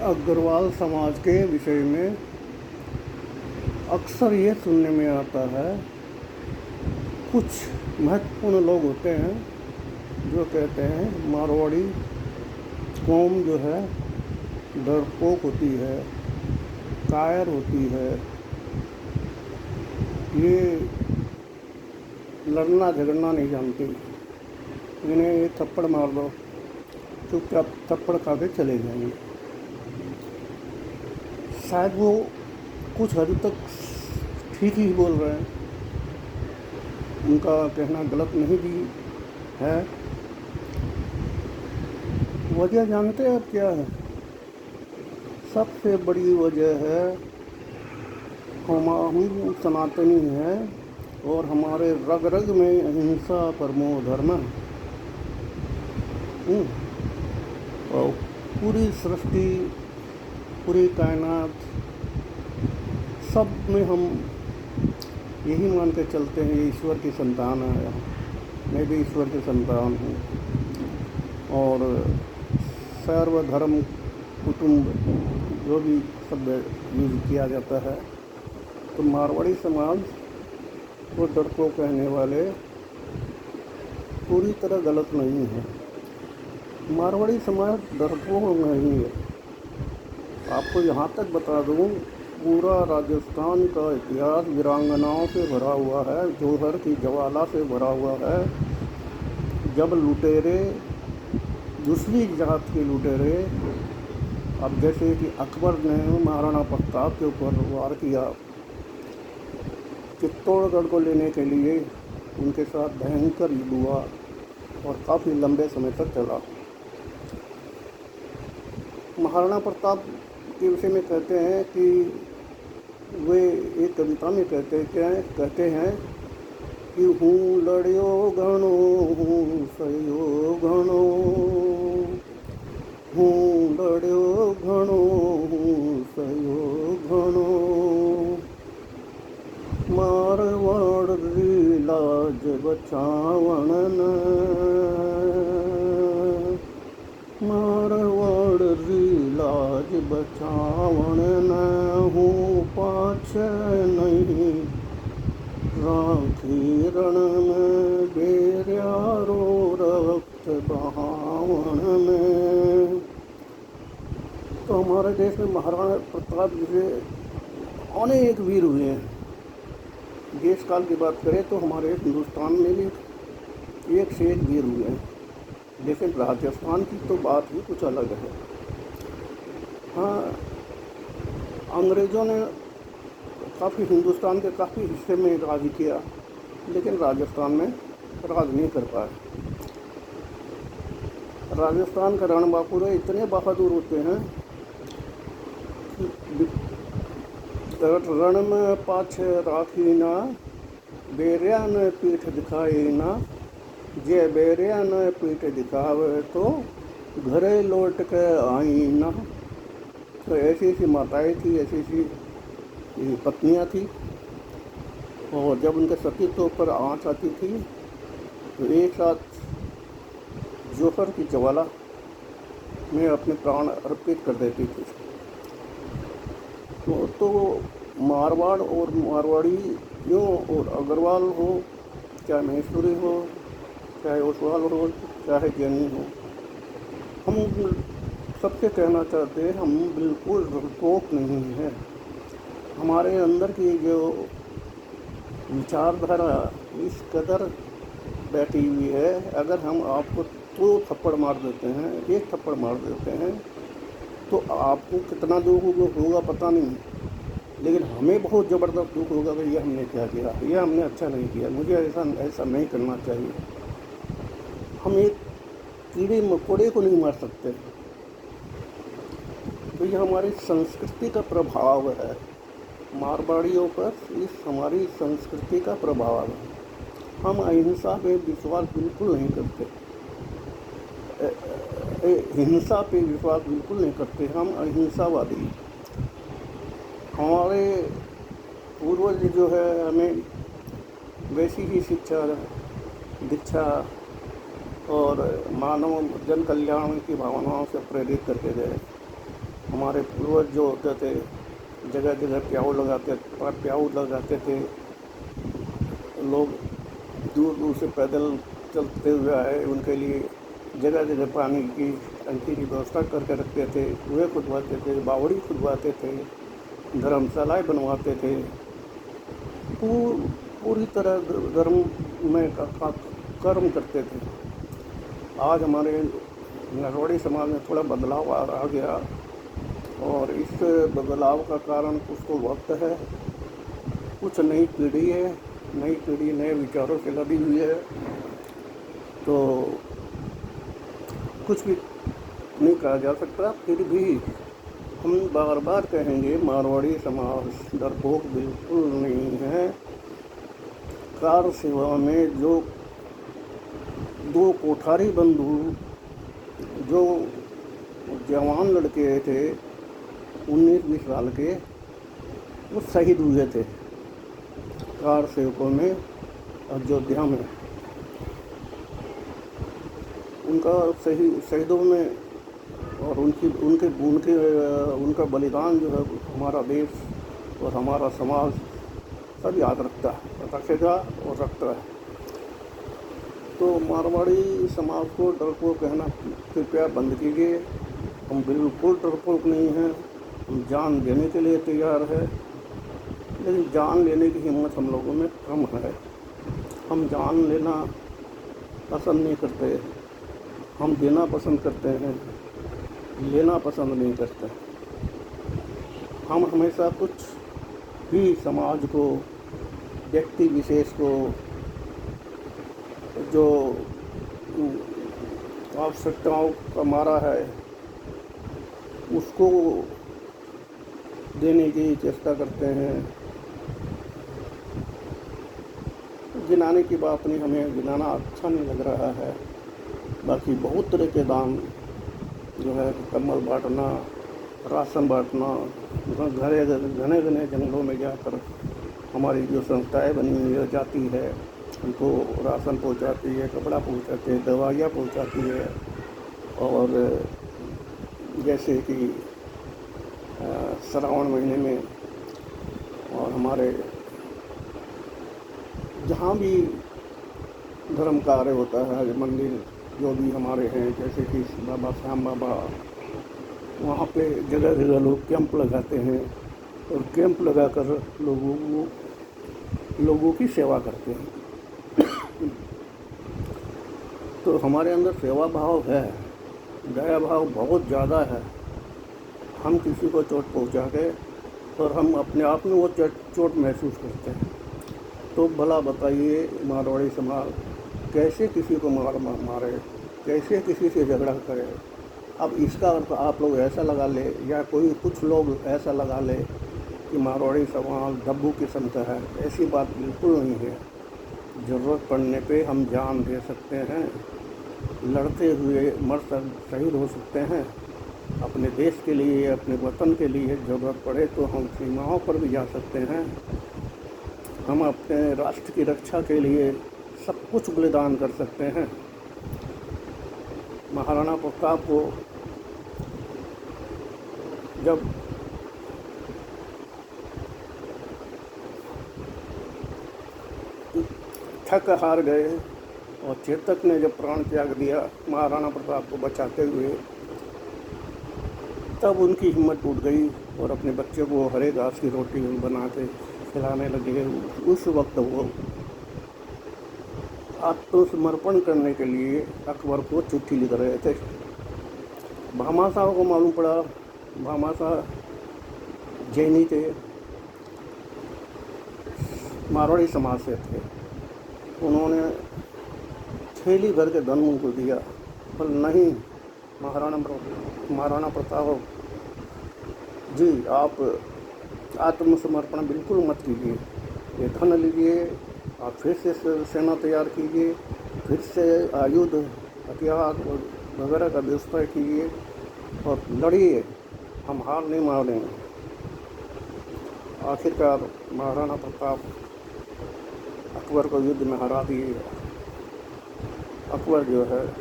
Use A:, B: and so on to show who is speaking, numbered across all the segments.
A: अग्रवाल समाज के विषय में अक्सर ये सुनने में आता है, कुछ महत्वपूर्ण लोग होते हैं जो कहते हैं मारवाड़ी कौम जो है डरपोक होती है, कायर होती है, ये लड़ना झगड़ना नहीं जानती, इन्हें ये थप्पड़ मार दो चुपचाप थप्पड़ खा के चले जाएंगे। शायद वो कुछ हद तक ठीक ही बोल रहे हैं, उनका कहना गलत नहीं भी है। वजह जानते हैं अब क्या है? सबसे बड़ी वजह है हम सनातनी हैं और हमारे रग रग में अहिंसा परमो धर्म है। और पूरी सृष्टि, पूरी कायनात, सब में हम यही मान के चलते हैं ये ईश्वर की संतान है। मैं भी ईश्वर की संतान हूँ। और सर्वधर्म कुटुंब जो भी शब्द यूज किया जाता है, तो मारवाड़ी समाज को डरपोक कहने वाले पूरी तरह गलत नहीं है। मारवाड़ी समाज डरपोक नहीं है। आपको यहाँ तक बता दूँ, पूरा राजस्थान का इतिहास वीरांगनाओं से भरा हुआ है, जौहर की ज्वाला से भरा हुआ है। जब लुटेरे, दूसरी जात के लुटेरे, अब जैसे कि अकबर ने महाराणा प्रताप के ऊपर वार किया, चित्तौड़गढ़ को लेने के लिए उनके साथ भयंकर युद्ध हुआ और काफ़ी लंबे समय तक चला। महाराणा प्रताप के विषय में कहते हैं कि वे एक कविता में कहते हैं कि हूँ लड़ियो घणो हूँ सयो घणो, हूँ लड़ियो घणो हूँ सयो घणो, मारवाड़ री लाज बचावण न, मारवाड़ री लाज बचावण न, हूँ पाछे नहीं राखी रण में, बेर्यारो रक्त बहावण में। तो हमारे देश में महाराणा प्रताप जैसे अनेक वीर हुए हैं। देश काल की बात करें तो हमारे हिंदुस्तान में भी एक से एक वीर हुए हैं, लेकिन राजस्थान की तो बात ही कुछ अलग है। हाँ, अंग्रेज़ों ने काफ़ी हिंदुस्तान के काफ़ी हिस्से में राज किया, लेकिन राजस्थान में राज नहीं कर पाए। राजस्थान के रणबांकुरे इतने बहादुर होते हैं कि रण में पाछे राखी ना, बेरिया ने पीठ दिखाई ना, जे बेरिया ने पीठ दिखावे तो घरे लौट के आई ना। तो ऐसी ऐसी माताएँ थी, ऐसी ऐसी पत्नियाँ थी, और जब उनके सतीत्व पर आँच आती थी तो एक साथ जौहर की ज्वाला में अपने प्राण अर्पित कर देती थी। तो मारवाड़ और मारवाड़ियों और अग्रवाल हो, चाहे महेश्वरी हो, चाहे ओसवाल हो, चाहे जैनी हो, हम सबसे कहना चाहते हैं हम बिल्कुल डरपोक नहीं हैं। हमारे अंदर की जो विचारधारा इस कदर बैठी हुई है, अगर हम आपको 2 थप्पड़ मार देते हैं, 1 थप्पड़ मार देते हैं, तो आपको कितना दुख होगा पता नहीं, लेकिन हमें बहुत ज़बरदस्त दुख होगा कि ये हमने क्या किया, ये हमने अच्छा नहीं किया, मुझे ऐसा नहीं करना चाहिए। हम एक कीड़े मकोड़े को नहीं मार सकते। तो ये हमारी संस्कृति का प्रभाव है, मारवाड़ियों पर इस हमारी संस्कृति का प्रभाव है। हम अहिंसा पे विश्वास बिल्कुल नहीं करते, हिंसा पे विश्वास बिल्कुल नहीं करते, हम अहिंसावादी। हमारे पूर्वज जो है हमें वैसी ही शिक्षा, दीक्षा और मानव जन कल्याण की भावनाओं से प्रेरित करके गए। हमारे पूर्वज जो होते थे जगह जगह प्याऊ लगाते थे। लोग दूर दूर से पैदल चलते हुए आए, उनके लिए जगह जगह पानी की टंकी की व्यवस्था करके रखते थे, कुएँ खुदवाते थे, बावड़ी खुदवाते थे, धर्मशालाएँ बनवाते थे। पूरी तरह धर्म में कर्म करते थे। आज हमारे नरवाड़ी समाज में थोड़ा बदलाव आ गया, और इस बदलाव का कारण कुछ तो वक्त है, कुछ नई पीढ़ी है। नई पीढ़ी नए विचारों से लदी हुई है, तो कुछ भी नहीं कहा जा सकता। फिर भी हम बार बार कहेंगे, मारवाड़ी समाज डरपोक बिल्कुल नहीं है। कार सेवा में जो दो कोठारी बंधु जो जवान लड़के थे 19-20 साल के, वो शहीद हुए थे कार सेवकों में अयोध्या में। उनका शहीदों में और उनका बलिदान जो है हमारा देश और हमारा समाज सब याद रखेगा और रखता है। तो मारवाड़ी समाज को डरपोक कहना कृपया बंद कीजिए। हम बिल्कुल डरपोक नहीं हैं, हम जान देने के लिए तैयार है, लेकिन जान लेने की हिम्मत हम लोगों में कम है। हम जान लेना पसंद नहीं करते, हम देना पसंद करते हैं, लेना पसंद नहीं करते। हम हमेशा कुछ भी समाज को, व्यक्ति विशेष को जो आवश्यकताओं का मारा है उसको देने की चेष्टा करते हैं। गिनाने की बात नहीं, हमें गिनाना अच्छा नहीं लग रहा है। बाकी बहुत तरह के दान जो है, कंबल बांटना, राशन बांटना, घने घने जंगलों में जाकर हमारी जो संस्थाएं बनी हुई जाती है, उनको राशन पहुंचाती है, कपड़ा पहुंचाती है, दवाइयाँ पहुंचाती है। और जैसे कि श्रावण महीने में और हमारे जहाँ भी धर्म कार्य होता है, मंदिर जो भी हमारे हैं, जैसे कि बाबा श्याम बाबा, वहाँ पे जगह जगह लोग कैंप लगाते हैं और कैंप लगाकर लोगों की सेवा करते हैं। तो हमारे अंदर सेवा भाव है, दया भाव बहुत ज़्यादा है। हम किसी को चोट पहुंचा के और हम अपने आप में वो चोट महसूस करते हैं। तो भला बताइए, मारवाड़ी समाज कैसे किसी को मारे, कैसे किसी से झगड़ा करे? अब इसका अर्थ आप लोग ऐसा लगा ले, या कुछ लोग ऐसा लगा ले कि मारवाड़ी समाज दब्बू किस्म का है। ऐसी बात बिल्कुल नहीं है। ज़रूरत पड़ने पे हम जान दे सकते हैं, लड़ते हुए शहीद हो सकते हैं अपने देश के लिए, अपने वतन के लिए। ज़रूरत पड़े तो हम सीमाओं पर भी जा सकते हैं। हम अपने राष्ट्र की रक्षा के लिए सब कुछ बलिदान कर सकते हैं। महाराणा प्रताप को जब थक हार गए और चेतक ने जब प्राण त्याग दिया महाराणा प्रताप को बचाते हुए, तब उनकी हिम्मत टूट गई और अपने बच्चे को हरे घास की रोटी बना के खिलाने लगे। उस वक्त वो आत्मसमर्पण करने के लिए अकबर को चिट्ठी लिख रहे थे। भामाशाह को मालूम पड़ा, भामाशाह जैनी थे, मारवाड़ी समाज से थे। उन्होंने थैली भर के धन उनको दिया, पर नहीं, महाराणा प्रताप जी, आप आत्मसमर्पण बिल्कुल मत कीजिए। ये धन लीजिए, आप फिर से सेना तैयार कीजिए, फिर से आयुध हथियार वगैरह का व्यवस्था कीजिए और लड़िए, हम हार नहीं मानेंगे। आखिरकार महाराणा प्रताप अकबर को युद्ध में हरा दिए। अकबर जो है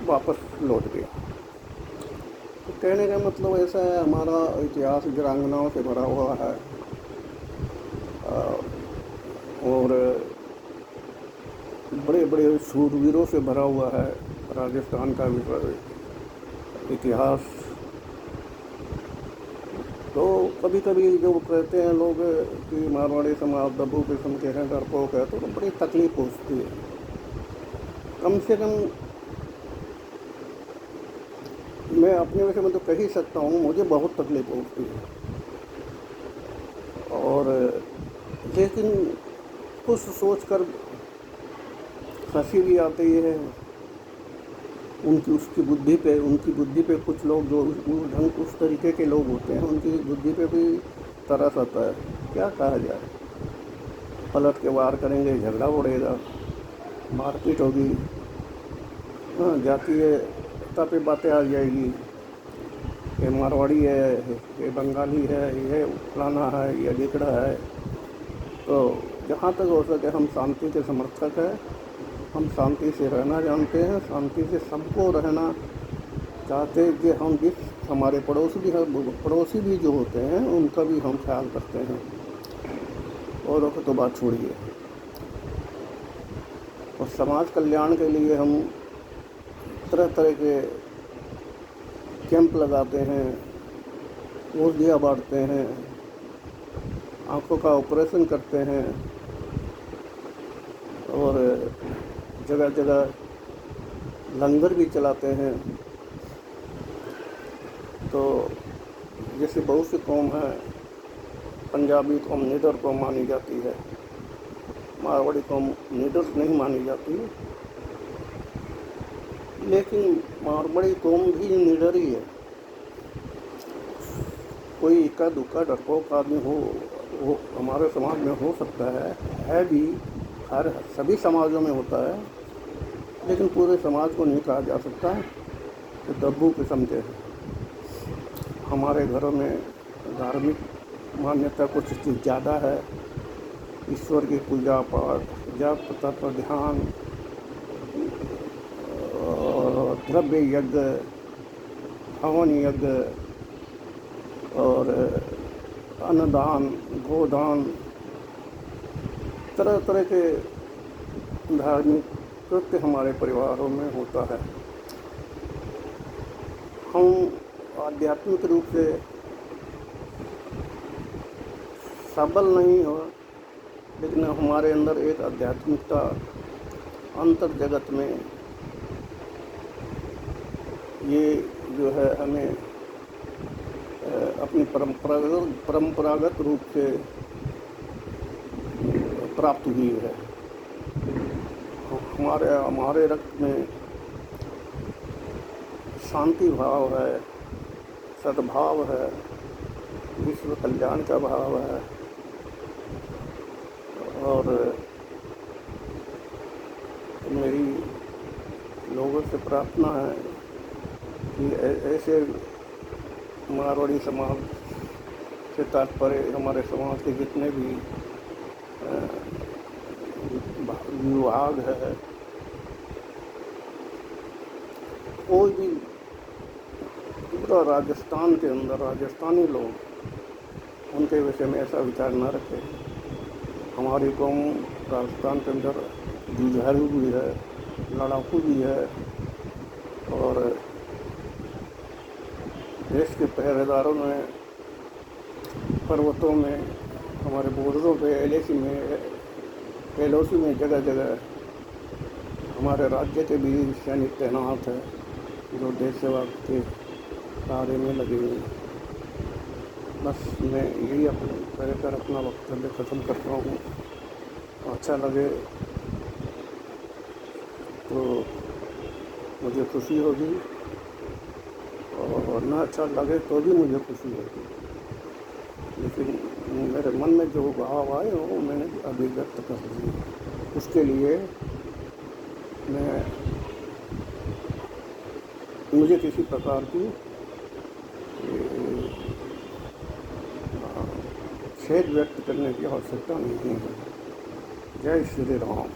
A: वापस लौट गया। तो कहने का मतलब ऐसा है, हमारा इतिहास वीरांगनाओं से भरा हुआ है और बड़े बड़े शूरवीरों से भरा हुआ है राजस्थान का इतिहास। तो कभी कभी जो कहते हैं लोग कि मारवाड़ी समाज दबू किस्म के हैं, डरपोक है, तो बड़ी तकलीफ पहुँचती है। कम से कम मैं अपने वजह में तो कह ही सकता हूँ, मुझे बहुत तकलीफ पहुँचती है। और लेकिन कुछ सोच कर हंसी भी आती है उनकी बुद्धि पे कुछ लोग जो उस तरीके के लोग होते हैं, उनकी बुद्धि पे भी तरस आता है। क्या कहा जाए, पलट के वार करेंगे, झगड़ा उड़ेगा, मारपीट होगी, हाँ, जातीयता पे बातें आ जाएगी, ये मारवाड़ी है, ये बंगाली है, ये फलाना है, ये ढिकड़ा है। तो जहाँ तक हो सके हम शांति के समर्थक हैं, हम शांति से रहना जानते हैं, शांति से सबको रहना चाहते हैं कि हम भी हमारे पड़ोसी भी जो होते हैं उनका भी हम ख्याल करते हैं। औरों को तो बात छोड़िए। और समाज कल्याण के लिए हम तरह तरह के कैंप लगाते हैं, औषधियाँ बांटते हैं, आँखों का ऑपरेशन करते हैं और जगह जगह लंगर भी चलाते हैं। तो जैसे बहुत सी कौम है, पंजाबी कौम निडर कौम मानी जाती है, मारवाड़ी कौम निडर नहीं मानी जाती, लेकिन मारवाड़ी कौम भी निडर ही है। कोई इक्का दुक्का डरपोक आदमी हो वो हमारे समाज में हो सकता है भी, हर सभी समाजों में होता है, लेकिन पूरे समाज को नहीं कहा जा सकता कि दब्बू किस्म के हैं। हमारे घरों में धार्मिक मान्यता कुछ ज़्यादा है, ईश्वर की पूजा पाठ, जाप तप पर ध्यान, और द्रव्य यज्ञ, हवन यज्ञ और अन्नदान, गोदान, तरह तरह के धार्मिक कृत्य हमारे परिवारों में होता है। हम आध्यात्मिक रूप से सबल नहीं हो, लेकिन हमारे अंदर एक आध्यात्मिकता अंतर जगत में ये जो है हमें अपनी परंपरागत रूप से प्राप्त हुई है। हमारे रक्त में शांति भाव है, सद्भाव है, विश्व कल्याण का भाव है। और मेरी लोगों से प्रार्थना है कि ऐसे मारवाड़ी समाज से तात्पर्य हमारे समाज के जितने भी विभाग है, कोई भी पूरा राजस्थान के अंदर राजस्थानी लोग उनके विषय में ऐसा विचार न रखें। हमारी कौम राजस्थान के अंदर जुझारू भी है, लड़ाकू भी है, और देश के पहरेदारों में, पर्वतों में, हमारे बॉर्डरों पे, एलओसी में जगह जगह हमारे राज्य के भी सैनिक तैनात है जो देश सेवा के कार्य में लगे हुए हैं। बस मैं यही कहकर अपना वक्तव्य ख़त्म करता हूँ। अच्छा लगे तो मुझे खुशी होगी, और ना अच्छा लगे तो भी मुझे खुशी होगी, लेकिन मेरे मन में जो भाव आए वो मैंने अभिव्यक्त कर दिए। उसके लिए मुझे किसी प्रकार की खेद व्यक्त करने की आवश्यकता नहीं है। जय श्री राम।